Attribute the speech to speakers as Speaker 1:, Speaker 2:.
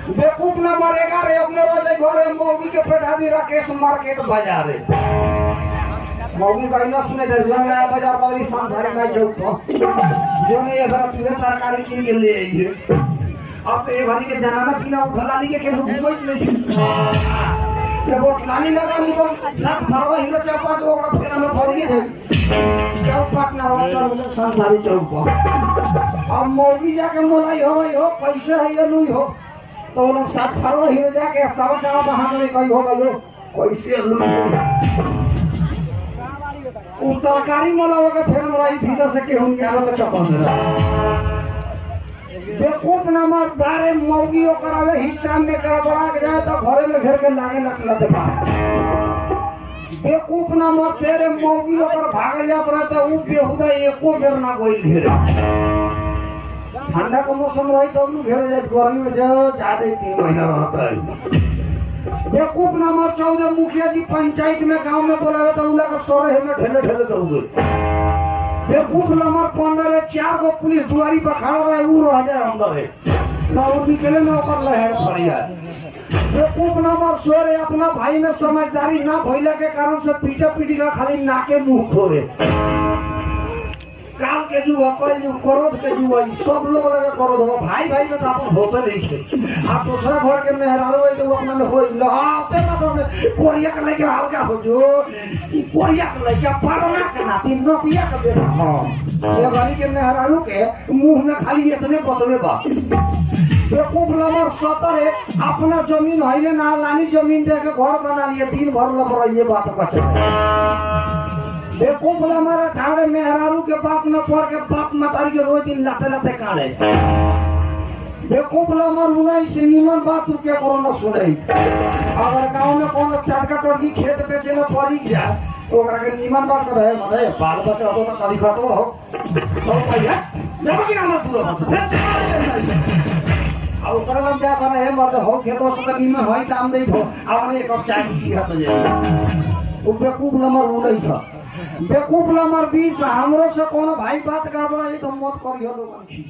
Speaker 1: बेवकूफ ना मरेगा रे अपने रोज घरे मौगी के पेटादी राकेश मार्केट बाजार रे मौगी का ना सुने दे नया बाजार वाली संसारी में चौक जो ने ये बड़ा तुझे सरकारी चीज के ले आई है अब ये भारी के जनाना पीना उठलानी के घुमोई नहीं ये वो लानी लगा मुझको सब भरवा हीरो चौपा जो ओकरा फेर में पड़ी है चौक पाटना रोड संसारी चौक पर अब मौगी जाके मोलाई हो पैसे है ये नहीं हो तो लोग साथ भरवा हीरो जाके सब जगह बहाने में कहीं हो भाई कैसे लूट उ तरकारी मोला के फेर मोलाई भीतर से के हम यार के चपन में बेवकूफ नंबर 12 मौगी करावे हिस्सा में गड़बड़ा के जाए तो घरे में घेर के लागे लगला दे बेवकूफ नंबर 13 मौगी भागे जात रहे तो उ बेहुदा एको बेर ना कोई घेरे ठंडा का मौसम रही तो उ घेर जाए गर्मी में जो ज्यादा 3 महीना रहता है बेवकूफ नंबर 14 मुखिया जी पंचायत में गांव में बोलावे तो उला का सोरे में ढेले दौड़े बेवकूफ नंबर 15 4 गो पुलिस दुआरी पर खड़ा रहे उ रह जाए अंदर है ना वो निकले ना ओकर लहर फरिया बेवकूफ नंबर 16 अपना भाई में समझदारी ना भइला के कारण से पीटा पीटी का खाली नाके मुंह फोड़े काल के जो अकल जो क्रोध के जो सब लोग लगे क्रोध हो भाई भाई में तो आप होते नहीं थे आप दूसरा घर के मेहरारू है तो अपना में हो लहाते मतलब में कोरिया के लेके हल्का हो जो कोरिया के लेके पड़ना के ना तीन नोटिया के बेटा हां ये गाड़ी के मेहरारू के मुंह में खाली इतने बतवे बा बेवकूफ नंबर 17 अपना जमीन है ना लानी जमीन दे के घर बना लिए दिन भर लग रही है बात का बेवकूफ नंबर 18 मेहरारू के बाप न पड़ के बाप मतारी के रोज दिन लाते लाते काढ़े बेवकूफ नंबर 19 निमन बात के करो न सुने अगर गांव में कौन चारका टोरकी खेत बेचे न पड़ी जाए तो ओकरा के निमन बात करे मने बाल बच्चा हो तो कभी खतो हो तो भैया जब कि नाम पूरा अब ओकरा लग जा बने है मर्द हो खेतो से निमन होई काम दे हो आपने एक कप चाय पी हत जे वो बेवकूफ नंबर 19 बेवकूफ नंबर 20 हमरो से कोनो भाई बात गड़बड़ा तो मत करियो लोगन की